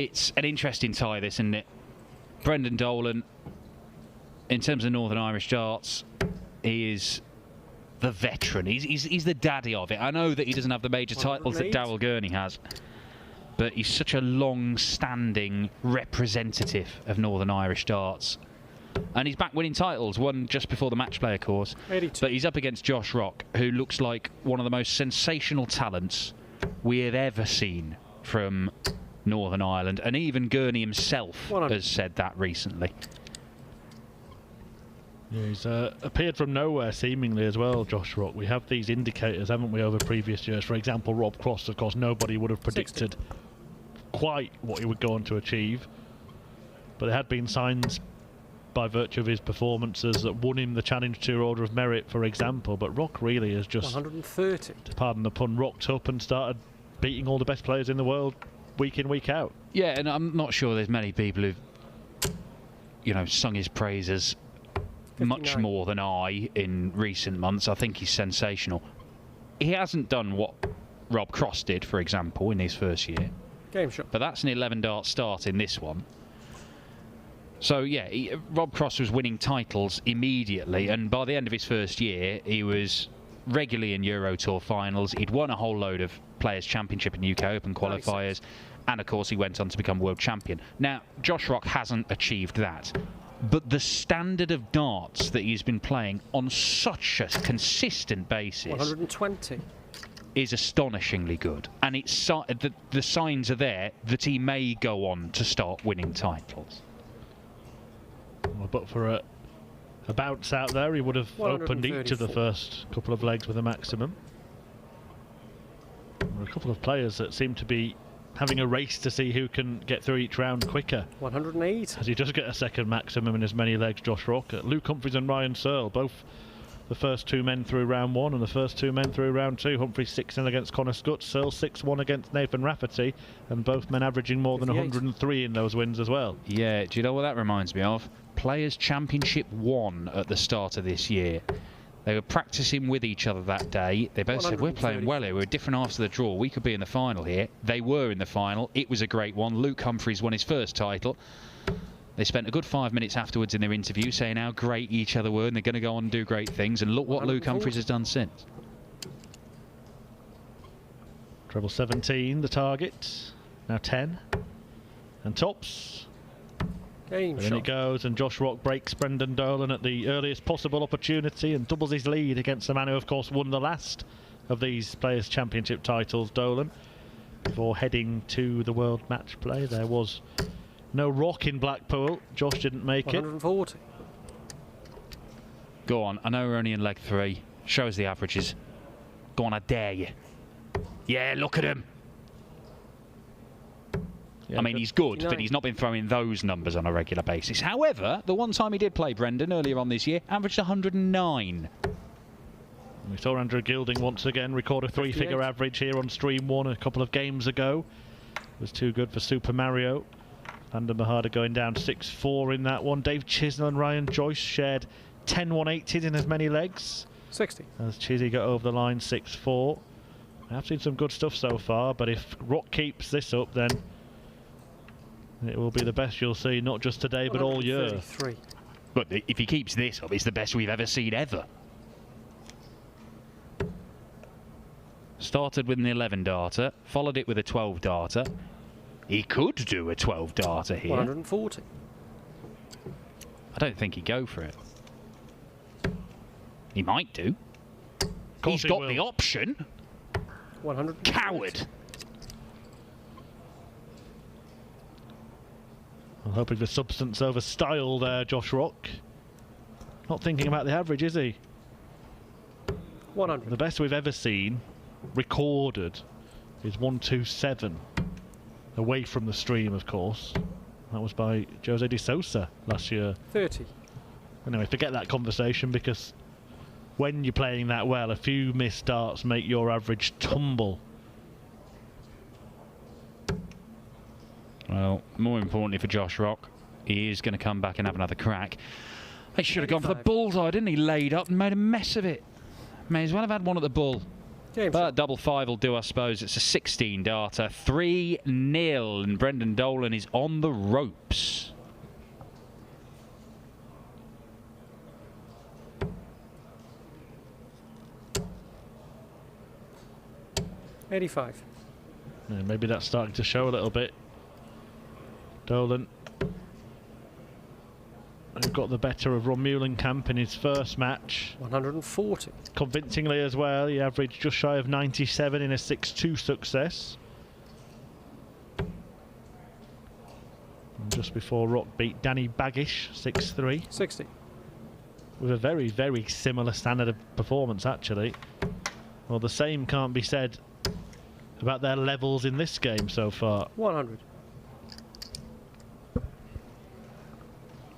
It's an interesting tie, this, isn't it? Brendan Dolan, in terms of Northern Irish darts, he is the veteran. He's the daddy of it. I know that he doesn't have the major titles that Darrell Gurney has, but he's such a long-standing representative of Northern Irish darts. And he's back winning titles, won just before the match play, of course. 82. But he's up against Josh Rock, who looks like one of the most sensational talents we have ever seen from Northern Ireland. And even Gurney himself has said that recently. Yeah, he's appeared from nowhere, seemingly, as well, Josh Rock. We have these indicators, haven't we, over previous years? For example, Rob Cross, of course, nobody would have predicted 60. quite what he would go on to achieve. But there had been signs by virtue of his performances that won him the Challenge Tour Order of Merit, for example. But Rock really has just, 130. pardon the pun, rocked up and started beating all the best players in the world week in, week out. Yeah, and I'm not sure there's many people who've, you know, sung his praises 59. much more than I in recent months. I think he's sensational. He hasn't done what Rob Cross did, for example, in his first year. Game shot. But that's an 11 dart start in this one. So yeah, Rob Cross was winning titles immediately, and by the end of his first year, he was regularly in Euro Tour finals. He'd won a whole load of Players' Championship and UK Open qualifiers, and of course he went on to become world champion. Now, Josh Rock hasn't achieved that, but the standard of darts that he's been playing on such a consistent basis 120. is astonishingly good, and it's the signs are there that he may go on to start winning titles. Well, but for a bounce out there, he would have opened each of the first couple of legs with a maximum. There are a couple of players that seem to be having a race to see who can get through each round quicker. 108. As he does get a second maximum in as many legs, Josh Rock. Luke Humphries and Ryan Searle, both the first two men through round one and the first two men through round two. Humphries 6-0 against Connor Scott, Searle 6-1 against Nathan Rafferty, and both men averaging more than 103 in those wins as well. Yeah, do you know what that reminds me of? Players' Championship 1 at the start of this year. They were practicing with each other that day. They both said, we're playing well here, we're different halves of the draw, we could be in the final here. They were in the final, it was a great one. Luke Humphries won his first title. They spent a good 5 minutes afterwards in their interview saying how great each other were and they're going to go on and do great things, and look what Luke Humphries has done since. Treble 17, the target. Now 10. And tops. Game And then it goes, and Josh Rock breaks Brendan Dolan at the earliest possible opportunity and doubles his lead against the man who, of course, won the last of these Players' Championship titles, Dolan. Before heading to the World Match Play, there was no Rock in Blackpool. Josh didn't make 140. it. Go on, I know we're only in leg 3. Show us the averages. Go on, I dare you. Yeah, look at him. Yeah, I mean, he's good, 59. but he's not been throwing those numbers on a regular basis. However, the one time he did play Brendan earlier on this year, averaged 109. We saw Andrew Gilding once again record a 3-figure average here on Stream 1 a couple of games ago. It was too good for Super Mario. Vander Mahada going down 6-4 in that one. Dave Chisnell and Ryan Joyce shared 10 180s in as many legs. 60. As Chizzy got over the line 6-4. I've seen some good stuff so far, but if Rock keeps this up, then it will be the best you'll see, not just today, but all year. 133. But if he keeps this up, it's the best we've ever seen ever. Started with an 11 darter, followed it with a 12 darter. He could do a 12 darter here. 140. I don't think he'd go for it. He might do. He's got the option. 100. Coward. I'm hoping for substance over style there, Josh Rock. Not thinking about the average, is he? 100. The best we've ever seen, recorded, is 127. Away from the stream, of course. That was by Jose de Sousa last year. 30. Anyway, forget that conversation, because when you're playing that well, a few missed darts make your average tumble. Well, more importantly for Josh Rock, he is going to come back and have another crack. He should have gone for the bullseye, didn't he? Laid up and made a mess of it. May as well have had one at the bull. Game But shot. double five will do, I suppose. It's a 16 darter, 3-0, and Brendan Dolan is on the ropes. $85. Yeah, maybe that's starting to show a little bit. Dolan, who got the better of Ron Muhlenkamp in his first match. 140. Convincingly as well, he averaged just shy of 97 in a 6-2 success. And just before Rock beat Danny Baggish, 6-3. 60. With a very, very similar standard of performance, actually. Well, the same can't be said about their levels in this game so far. 100.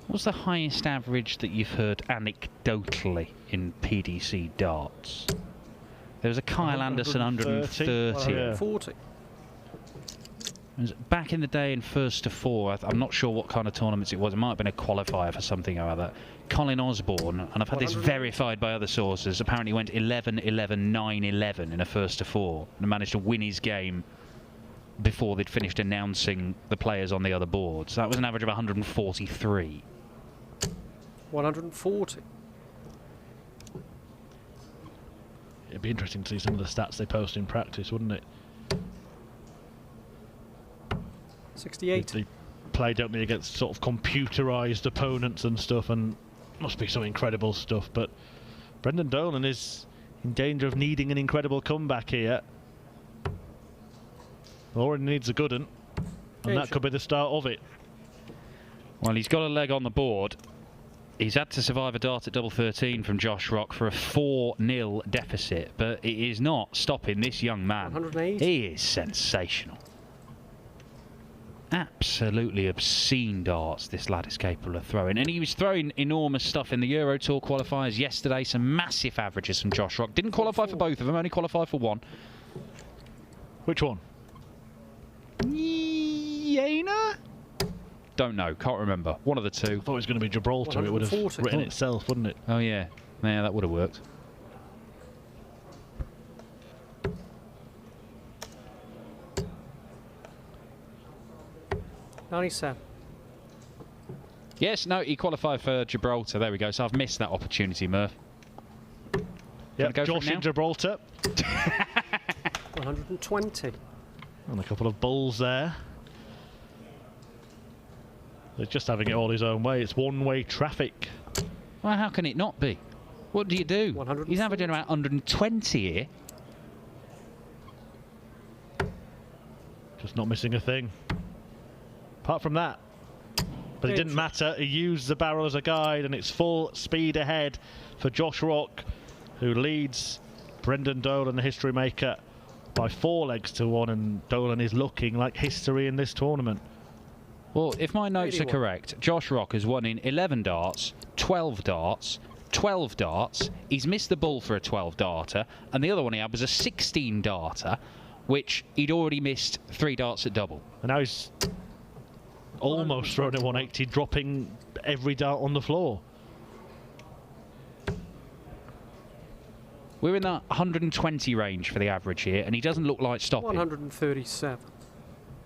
What's the highest average that you've heard anecdotally in PDC darts? There was a Kyle Anderson 130. 140. It was back in the day in first to four. I'm not sure what kind of tournaments it was. It might have been a qualifier for something or other. Colin Osborne, and I've had this verified by other sources, apparently went 11-11, 9-11 in a first to four and managed to win his game before they'd finished announcing the players on the other boards. That was an average of 143. 140. It'd be interesting to see some of the stats they post in practice, wouldn't it? 68. They play, don't they, against sort of computerised opponents and stuff, and must be some incredible stuff. But Brendan Dolan is in danger of needing an incredible comeback here. Already needs a good one, and that could be the start of it. Well, he's got a leg on the board. He's had to survive a dart at double 13 from Josh Rock for a 4-0 deficit, but it is not stopping this young man. 180. He is sensational. Absolutely obscene darts this lad is capable of throwing, and he was throwing enormous stuff in the Euro Tour qualifiers yesterday. Some massive averages from Josh Rock. Didn't qualify for both of them, only qualified for one. Which one? Jena? Don't know, can't remember. One of the two. I thought it was going to be Gibraltar. It would have 140. written itself, wouldn't it? Oh yeah, yeah, that would have worked. $97. Yes, no, he qualified for Gibraltar. There we go. So I've missed that opportunity, Murph. Yeah, Go for it Josh now? in Gibraltar. 120. And a couple of bulls there. They're just having it all his own way. It's one-way traffic. Well, how can it not be? What do you do? 140. He's averaging about 120 here. Just not missing a thing. Apart from that. But it didn't matter. He used the barrel as a guide, and it's full speed ahead for Josh Rock, who leads Brendan Dolan, the history maker, by 4 legs to 1, and Dolan is looking like history in this tournament. Well, if my notes 81. are correct, Josh Rock has won in 11 darts, 12 darts, 12 darts. He's missed the bull for a 12 darter, and the other one he had was a 16 darter, which he'd already missed 3 darts at double. And now he's almost thrown at 180, dropping every dart on the floor. We're in the 120 range for the average here, and he doesn't look like stopping. 137.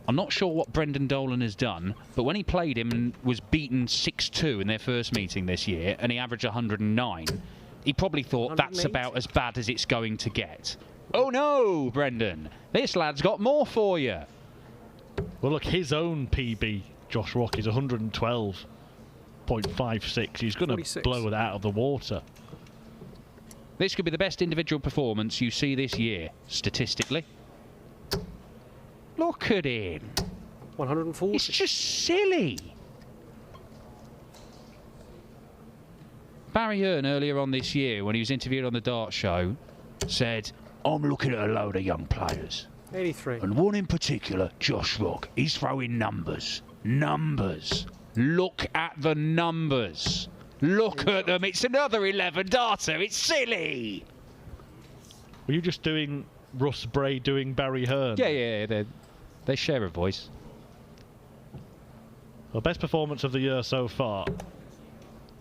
I'm not sure what Brendan Dolan has done, but when he played him and was beaten 6-2 in their first meeting this year, and he averaged 109, he probably thought that's 108. about as bad as it's going to get. Oh no, Brendan, this lad's got more for you. Well, look, his own PB, Josh Rock, is 112.56. He's going to 46. blow it out of the water. This could be the best individual performance you see this year, statistically. Look at him. 140. It's just silly. Barry Hearn, earlier on this year, when he was interviewed on the Dart Show, said, I'm looking at a load of young players. 83. And one in particular, Josh Rock, he's throwing numbers. Numbers. Look at the numbers. Look at them. It's another 11 darter. It's silly. Were you just doing Russ Bray doing Barry Hearn? Yeah, they share a voice. Well, best performance of the year so far.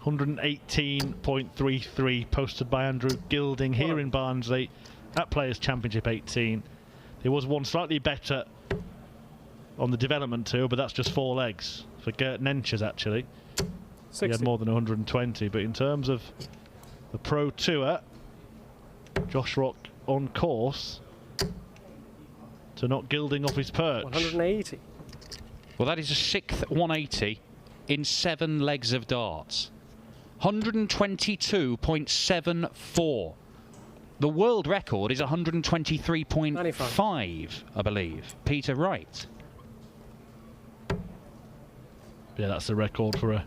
118.33 posted by Andrew Gilding here in Barnsley at Players Championship 18. There was one slightly better on the development tour, but that's just 4 legs for Gert Nenches actually. 60. He had more than 120, but in terms of the Pro Tour, Josh Rock on course to not gilding off his perch. 180. Well, that is a 6th 180 in 7 legs of darts. 122.74. The world record is 123.5, I believe. Peter Wright. Yeah, that's the record for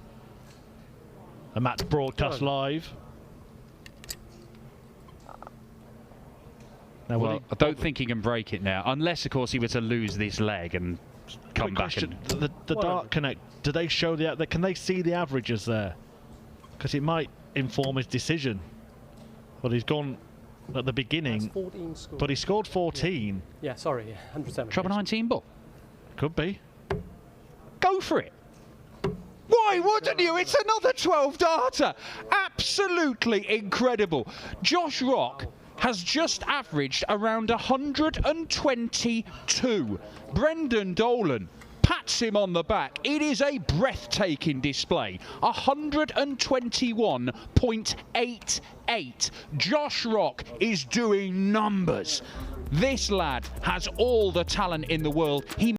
a match broadcast live. Now, Well, I don't think he can break it now, unless, of course, he were to lose this leg and come back. Question, the Dart Connect, do they show can they see the averages there? Because it might inform his decision. Well, he's gone at the beginning, 14 score. but he scored 14. Yeah, sorry, 107. Trouble 19 ball. Could be. Go for it. Why wouldn't you? It's another 12 darter. Absolutely incredible. Josh Rock has just averaged around 122. Brendan Dolan pats him on the back. It is a breathtaking display. 121.88. Josh Rock is doing numbers. This lad has all the talent in the world. He